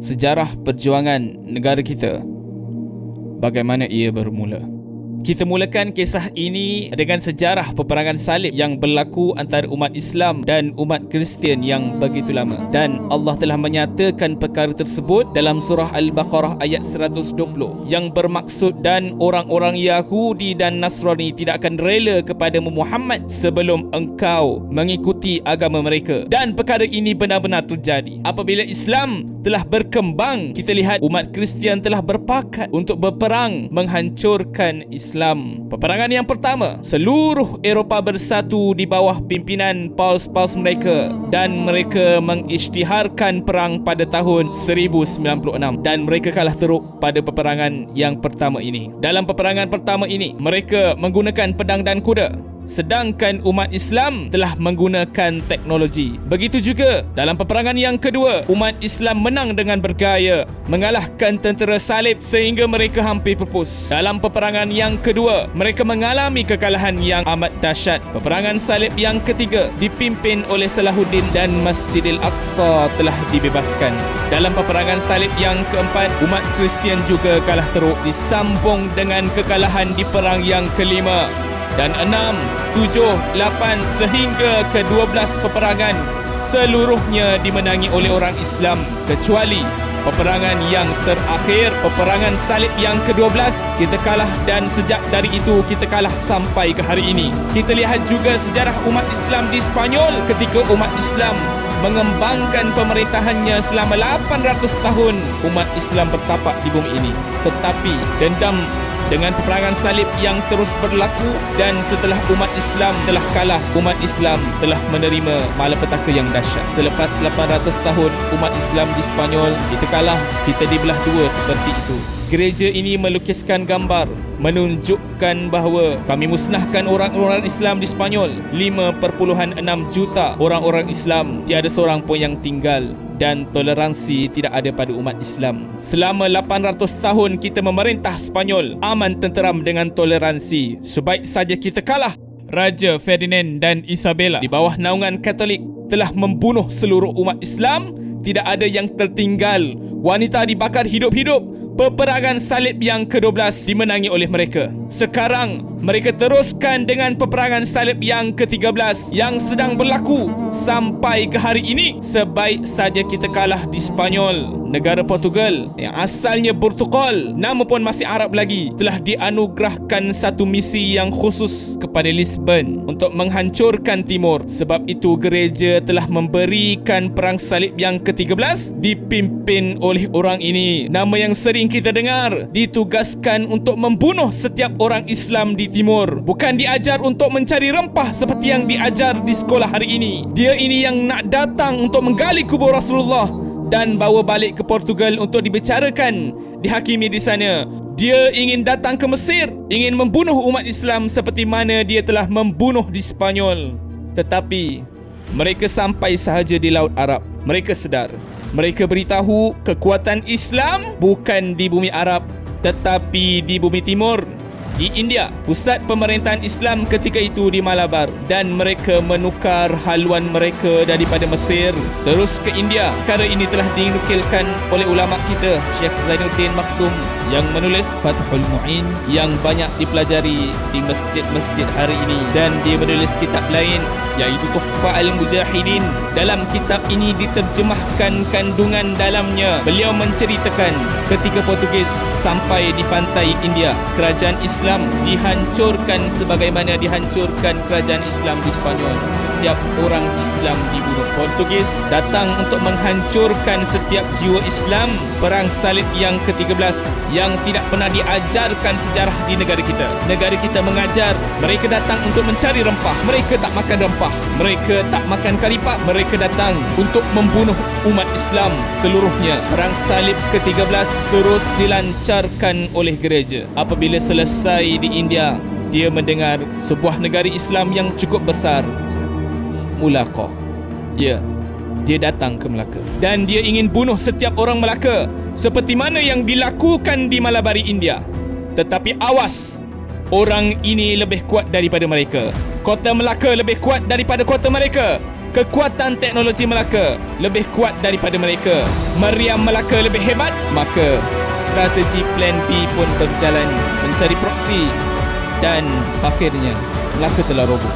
Sejarah perjuangan negara kita, bagaimana ia bermula. Kita mulakan kisah ini dengan sejarah peperangan salib yang berlaku antara umat Islam dan umat Kristian yang begitu lama. Dan Allah telah menyatakan perkara tersebut dalam surah Al-Baqarah ayat 120 yang bermaksud, dan orang-orang Yahudi dan Nasrani tidak akan rela kepada Muhammad sebelum engkau mengikuti agama mereka. Dan perkara ini benar-benar terjadi. Apabila Islam telah berkembang, kita lihat umat Kristian telah berpakat untuk berperang menghancurkan Islam. Peperangan yang pertama, seluruh Eropah bersatu di bawah pimpinan paus-paus mereka, dan mereka mengisytiharkan perang pada tahun 1096, dan mereka kalah teruk pada peperangan yang pertama ini. Dalam peperangan pertama ini, mereka menggunakan pedang dan kuda, sedangkan umat Islam telah menggunakan teknologi. Begitu juga dalam peperangan yang kedua, umat Islam menang dengan bergaya, mengalahkan tentera salib sehingga mereka hampir pupus. Dalam peperangan yang kedua, mereka mengalami kekalahan yang amat dahsyat. Peperangan salib yang ketiga dipimpin oleh Salahuddin dan Masjidil Aqsa telah dibebaskan. Dalam peperangan salib yang keempat, umat Kristian juga kalah teruk, disambung dengan kekalahan di perang yang kelima. Dan 6, 7, 8 sehingga ke-12 peperangan seluruhnya dimenangi oleh orang Islam, kecuali peperangan yang terakhir, peperangan salib yang ke-12, kita kalah, dan sejak dari itu kita kalah sampai ke hari ini. Kita lihat juga sejarah umat Islam di Spanyol ketika umat Islam mengembangkan pemerintahannya selama 800 tahun. Umat Islam bertapak di bumi ini, tetapi dendam dengan peperangan salib yang terus berlaku, dan setelah umat Islam telah kalah, umat Islam telah menerima malapetaka yang dahsyat. Selepas 800 tahun umat Islam di Spanyol, kita kalah, kita dibelah dua seperti itu. Gereja ini melukiskan gambar menunjukkan bahawa kami musnahkan orang-orang Islam di Spanyol. 5.6 juta orang-orang Islam, tiada seorang pun yang tinggal, dan toleransi tidak ada pada umat Islam. Selama 800 tahun kita memerintah Spanyol, aman tenteram dengan toleransi. Sebaik saja kita kalah. Raja Ferdinand dan Isabella di bawah naungan Katolik telah membunuh seluruh umat Islam. Tidak ada yang tertinggal. Wanita dibakar hidup-hidup. Peperangan salib yang ke-12 dimenangi oleh mereka. Sekarang mereka teruskan dengan peperangan salib yang ke-13 yang sedang berlaku sampai ke hari ini. Sebaik saja kita kalah di Spanyol. Negara Portugal yang asalnya Portugal, nama pun masih Arab lagi, telah dianugerahkan satu misi yang khusus kepada Lisbon untuk menghancurkan Timur. Sebab itu gereja telah memberikan perang salib yang ke-13 dipimpin oleh orang ini. Nama yang sering kita dengar, ditugaskan untuk membunuh setiap orang Islam di Timur. Bukan diajar untuk mencari rempah seperti yang diajar di sekolah hari ini. Dia ini yang nak datang untuk menggali kubur Rasulullah dan bawa balik ke Portugal untuk dibicarakan, dihakimi di sana. Dia ingin datang ke Mesir, ingin membunuh umat Islam seperti mana dia telah membunuh di Spanyol. Tetapi mereka sampai sahaja di Laut Arab. Mereka sedar, mereka beritahu kekuatan Islam bukan di bumi Arab, tetapi di bumi Timur, di India. Pusat pemerintahan Islam ketika itu di Malabar, dan mereka menukar haluan mereka daripada Mesir terus ke India. Perkara ini telah dinukilkan oleh ulama kita, Syekh Zainuddin Makhdum, yang menulis Fathul Mu'in yang banyak dipelajari di masjid-masjid hari ini, dan dia menulis kitab lain iaitu Tuhfa Al-Mujahidin. Dalam kitab ini diterjemahkan kandungan dalamnya. Beliau menceritakan ketika Portugis sampai di pantai India, kerajaan Islam dihancurkan sebagaimana dihancurkan kerajaan Islam di Spanyol. Setiap orang Islam dibunuh. Portugis datang untuk menghancurkan setiap jiwa Islam. Perang salib yang ke-13 yang tidak pernah diajarkan sejarah di negara kita. Negara kita mengajar mereka datang untuk mencari rempah. Mereka tak makan rempah, mereka tak makan karipak. Mereka datang untuk membunuh umat Islam seluruhnya. Perang salib ke-13 terus dilancarkan oleh gereja. Apabila selesai di India, dia mendengar sebuah negara Islam yang cukup besar, Mulaqah. Ya, dia datang ke Melaka dan dia ingin bunuh setiap orang Melaka seperti mana yang dilakukan di Malabari, India. Tetapi awas, orang ini lebih kuat daripada mereka. Kota Melaka lebih kuat daripada kota mereka. Kekuatan teknologi Melaka lebih kuat daripada mereka. Meriam Melaka lebih hebat, maka strategi plan B pun berjalan mencari proksi dan akhirnya Melaka telah roboh.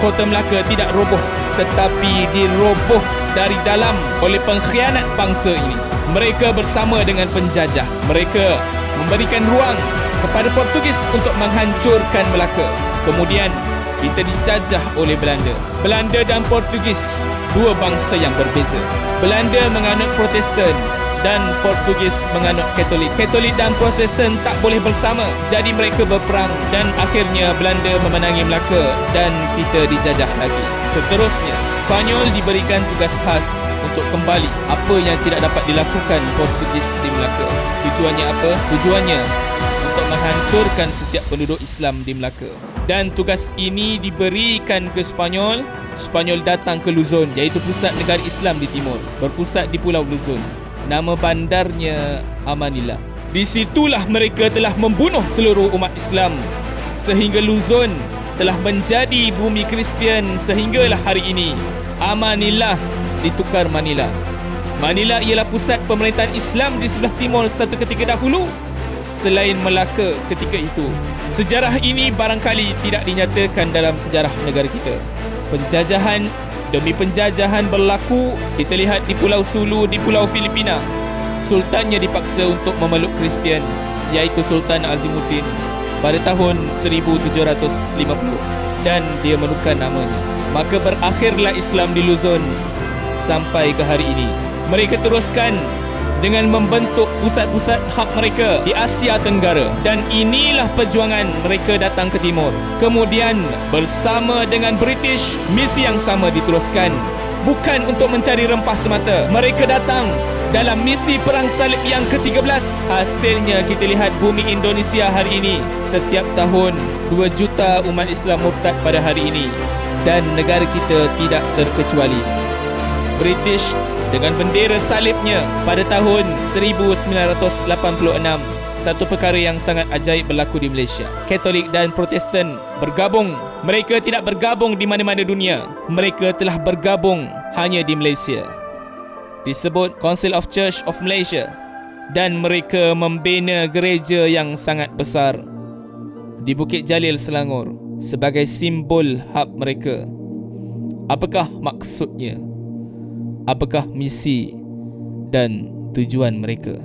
Kota Melaka tidak roboh tetapi diroboh dari dalam oleh pengkhianat bangsa ini. Mereka bersama dengan penjajah. Mereka memberikan ruang kepada Portugis untuk menghancurkan Melaka. Kemudian kita dijajah oleh Belanda. Belanda dan Portugis, dua bangsa yang berbeza. Belanda menganut Protestan dan Portugis menganut Katolik. Katolik dan Protestan tak boleh bersama, jadi mereka berperang dan akhirnya Belanda memenangi Melaka dan kita dijajah lagi. Seterusnya, Spanyol diberikan tugas khas untuk kembali apa yang tidak dapat dilakukan Portugis di Melaka. Tujuannya apa? Tujuannya untuk menghancurkan setiap penduduk Islam di Melaka. Dan tugas ini diberikan ke Spanyol. Spanyol datang ke Luzon, iaitu pusat negara Islam di timur, berpusat di Pulau Luzon. Nama bandarnya Amanillah. Di situlah mereka telah membunuh seluruh umat Islam sehingga Luzon telah menjadi bumi Kristian sehinggalah hari ini. Amanillah ditukar Manila. Manila ialah pusat pemerintahan Islam di sebelah timur satu ketika dahulu selain Melaka ketika itu. Sejarah ini barangkali tidak dinyatakan dalam sejarah negara kita. Penjajahan demi penjajahan berlaku. Kita lihat di Pulau Sulu, di Pulau Filipina, sultannya dipaksa untuk memeluk Kristian, iaitu Sultan Azimuddin pada tahun 1750 dan dia menukar namanya. Maka berakhirlah Islam di Luzon sampai ke hari ini. Mereka teruskan dengan membentuk pusat-pusat hub mereka di Asia Tenggara dan inilah perjuangan mereka datang ke timur. Kemudian bersama dengan British, misi yang sama diteruskan, bukan untuk mencari rempah semata. Mereka datang dalam misi perang salib yang ke-13. Hasilnya kita lihat bumi Indonesia hari ini. Setiap tahun 2 juta umat Islam murtad pada hari ini dan negara kita tidak terkecuali. British dengan bendera salibnya pada tahun 1986. Satu perkara yang sangat ajaib berlaku di Malaysia. Katolik dan Protestan bergabung. Mereka tidak bergabung di mana-mana dunia. Mereka telah bergabung hanya di Malaysia. Disebut Council of Church of Malaysia. Dan mereka membina gereja yang sangat besar di Bukit Jalil, Selangor sebagai simbol hub mereka. Apakah maksudnya? Apakah misi dan tujuan mereka?